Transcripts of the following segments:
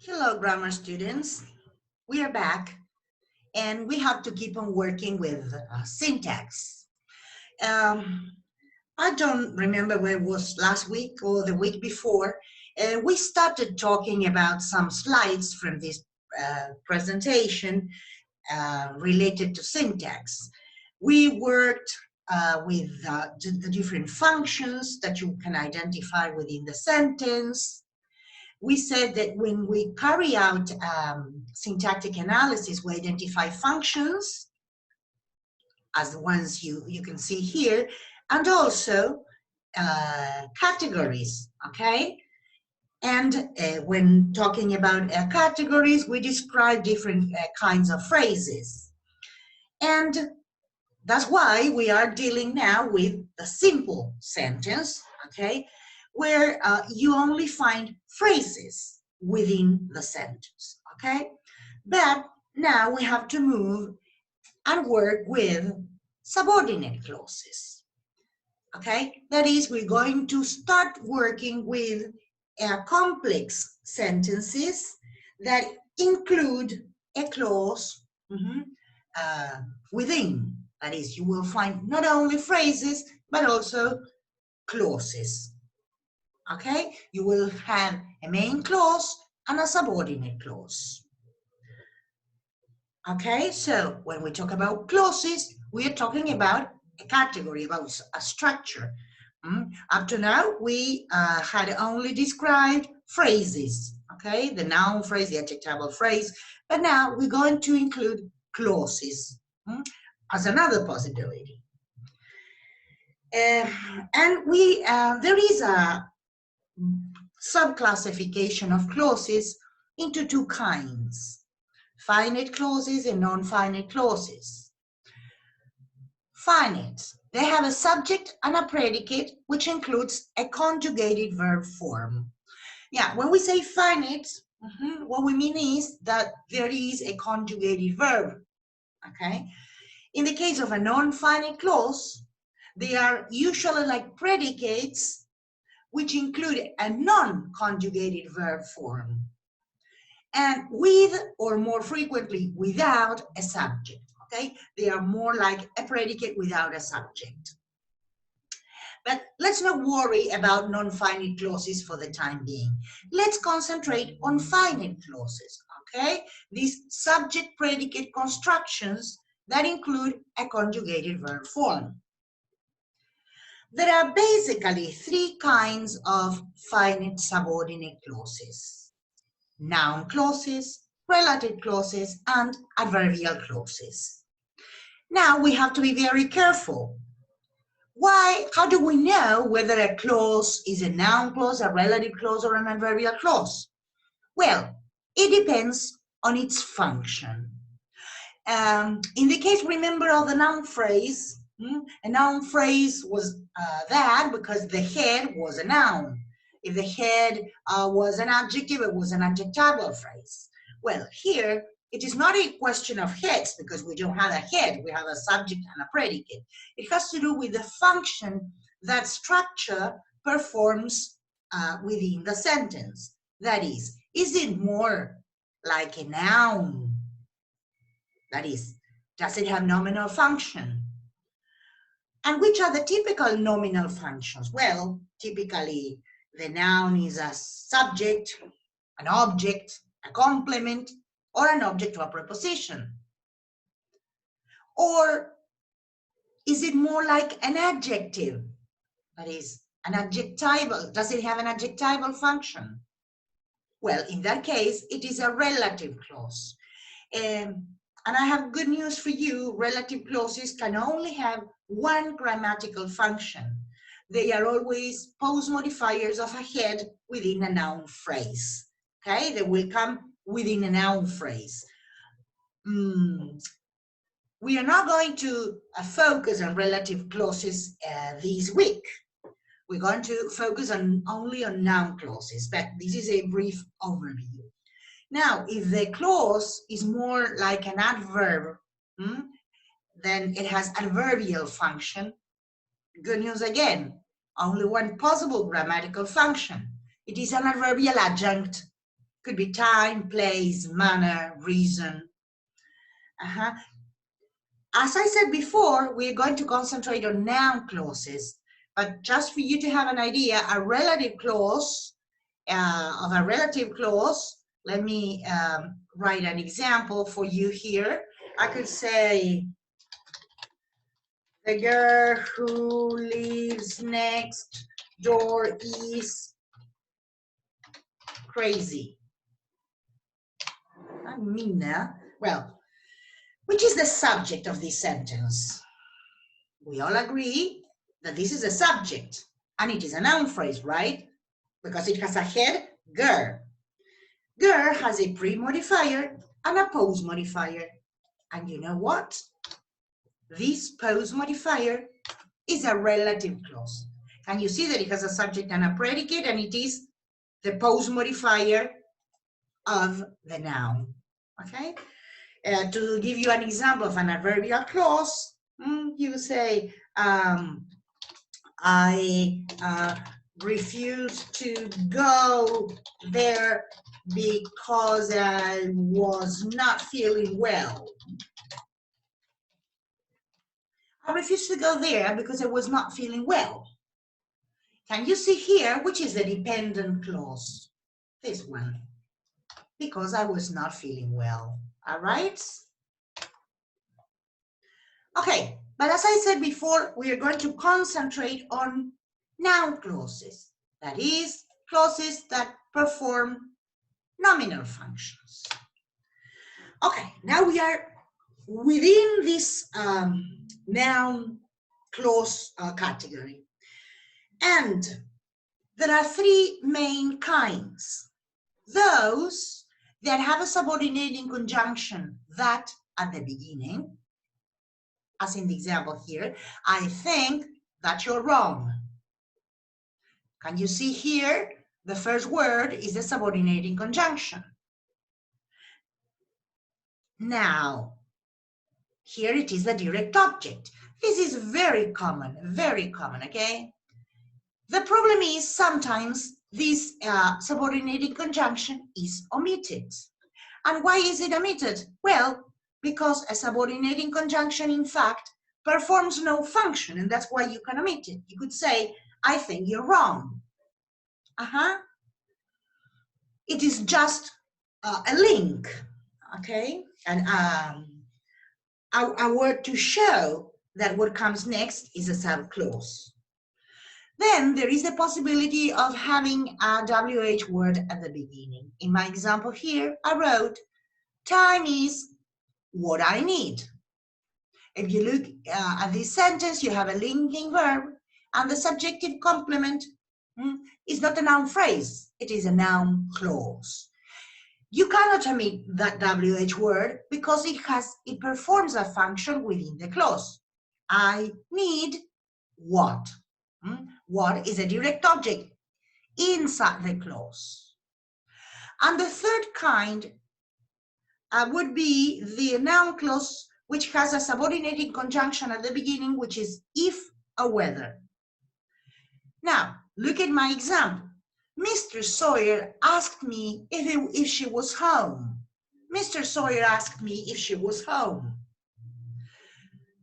Hello, grammar students. We are back and we have to keep on working with syntax. Um, I don't remember where it was last week or the week before. We started talking about some slides from this presentation related to syntax. We worked with the different functions that you can identify within the sentence. We said that when we carry out syntactic analysis, we identify functions as the ones you can see here, and also categories, okay? And when talking about categories, we describe different kinds of phrases. And that's why we are dealing now with the simple sentence, okay, where you only find phrases within the sentence, okay? But now we have to move and work with subordinate clauses, okay? That is, we're going to start working with complex sentences that include a clause within. That is, you will find not only phrases, but also clauses. Okay? You will have a main clause and a subordinate clause. Okay? So when we talk about clauses, we are talking about a category, about a structure. Up to now, we had only described phrases. Okay? The noun phrase, the adjectival phrase. But now we're going to include clauses as another possibility. And there is a subclassification of clauses into two kinds: finite clauses and non-finite clauses. Finite, they have a subject and a predicate, which includes a conjugated verb form. Yeah, when we say finite, what we mean is that there is a conjugated verb, okay? In the case of a non-finite clause, they are usually like predicates which include a non-conjugated verb form, and with, or more frequently, without a subject, okay? They are more like a predicate without a subject. But let's not worry about non-finite clauses for the time being. Let's concentrate on finite clauses, okay? These subject-predicate constructions that include a conjugated verb form. There are basically three kinds of finite subordinate clauses: noun clauses, relative clauses, and adverbial clauses. Now we have to be very careful. Why? How do we know whether a clause is a noun clause, a relative clause, or an adverbial clause? Well, it depends on its function. In the case, remember, of the noun phrase, a noun phrase was that because the head was a noun. If the head was an adjective, it was an adjectival phrase. Well, here, it is not a question of heads because we don't have a head, we have a subject and a predicate. It has to do with the function that structure performs within the sentence. That is it more like a noun? That is, does it have nominal function? And which are the typical nominal functions? Well, typically the noun is a subject, an object, a complement, or an object or a preposition. Or is it more like an adjective? That is, an adjectival. Does it have an adjectival function? Well, in that case, it is a relative clause. And I have good news for you. Relative clauses can only have one grammatical function. They are always post modifiers of a head within a noun phrase. Okay, they will come within a noun phrase. We are not going to focus on relative clauses this week. We're going to focus only on noun clauses, but this is a brief overview. Now, if the clause is more like an adverb, then it has adverbial function. Good news again, only one possible grammatical function. It is an adverbial adjunct. Could be time, place, manner, reason. As I said before, we're going to concentrate on noun clauses, but just for you to have an idea, a relative clause, let me write an example for you here. I could say, the girl who lives next door is crazy. Mina, well, which is the subject of this sentence? We all agree that this is a subject, and it is a noun phrase, right? Because it has a head, girl. Girl has a pre-modifier and a post-modifier. And you know what? This post-modifier is a relative clause. Can you see that it has a subject and a predicate, and it is the post-modifier of the noun, okay? To give you an example of an adverbial clause, you say, I refuse to go there because I was not feeling well. I refused to go there because I was not feeling well. Can you see here which is the dependent clause? This one. Because I was not feeling well. All right? Okay, but as I said before, we are going to concentrate on noun clauses. That is, clauses that perform nominal functions. Okay, now we are within this noun clause category. And there are three main kinds. Those that have a subordinating conjunction, that at the beginning, as in the example here, I think that you're wrong. Can you see here? The first word is the subordinating conjunction. Now, here it is the direct object. This is very common, okay? The problem is sometimes this subordinating conjunction is omitted. And why is it omitted? Well, because a subordinating conjunction, in fact, performs no function, and that's why you can omit it. You could say, I think you're wrong. It is just a link, okay? And a word to show that what comes next is a subclause. Then there is the possibility of having a WH word at the beginning. In my example here, I wrote, time is what I need. If you look at this sentence, you have a linking verb, and the subjective complement is not a noun phrase, it is a noun clause. You cannot omit that WH word because it performs a function within the clause. I need what? What is a direct object inside the clause. And the third kind would be the noun clause, which has a subordinating conjunction at the beginning, which is if or whether. Now, look at my example. Mr. Sawyer asked me if she was home. Mr. Sawyer asked me if she was home.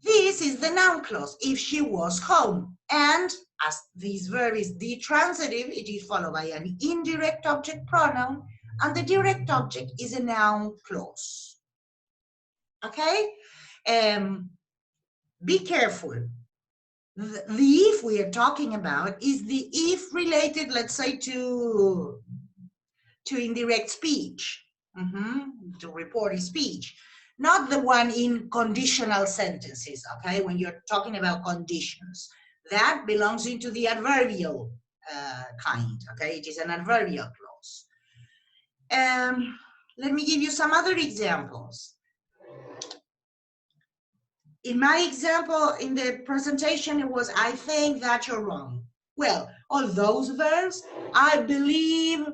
This is the noun clause, if she was home. And as this verb is detransitive, it is followed by an indirect object pronoun, and the direct object is a noun clause. Okay? Be careful. The if we are talking about is the if related, let's say, to indirect speech, to reported speech, not the one in conditional sentences, okay? When you're talking about conditions, that belongs into the adverbial kind, okay? It is an adverbial clause. Let me give you some other examples. In my example, in the presentation, it was, I think that you're wrong. Well, all those verbs, I believe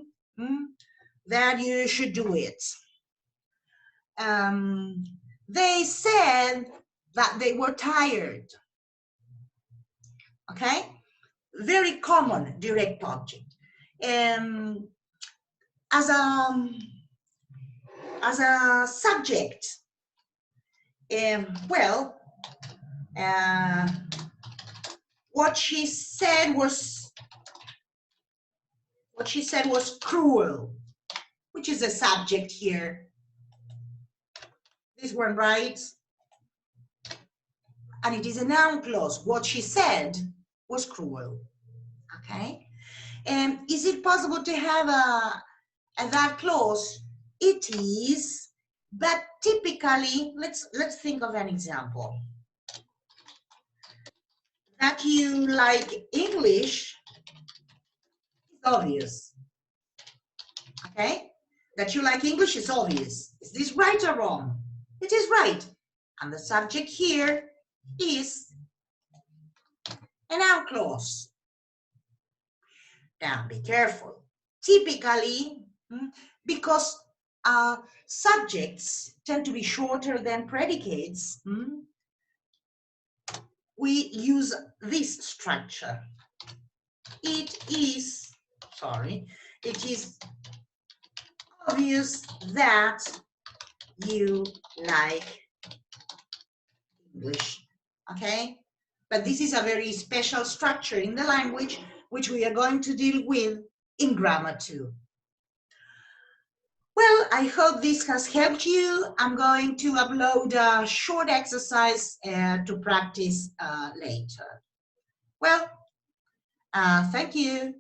that you should do it. They said that they were tired. Okay? Very common direct object. as a subject, well, what she said was cruel, which is a subject here. This one, right? And it is a noun clause. What she said was cruel. Okay. And is it possible to have a that clause? It is, but typically, let's think of an example. That you like English is obvious. Okay? That you like English is obvious. Is this right or wrong? It is right. And the subject here is a noun clause. Now, be careful. Typically, because subjects tend to be shorter than predicates, we use this structure. It is obvious that you like English, okay? But this is a very special structure in the language, which we are going to deal with in grammar too. Well, I hope this has helped you. I'm going to upload a short exercise to practice later. Well, thank you.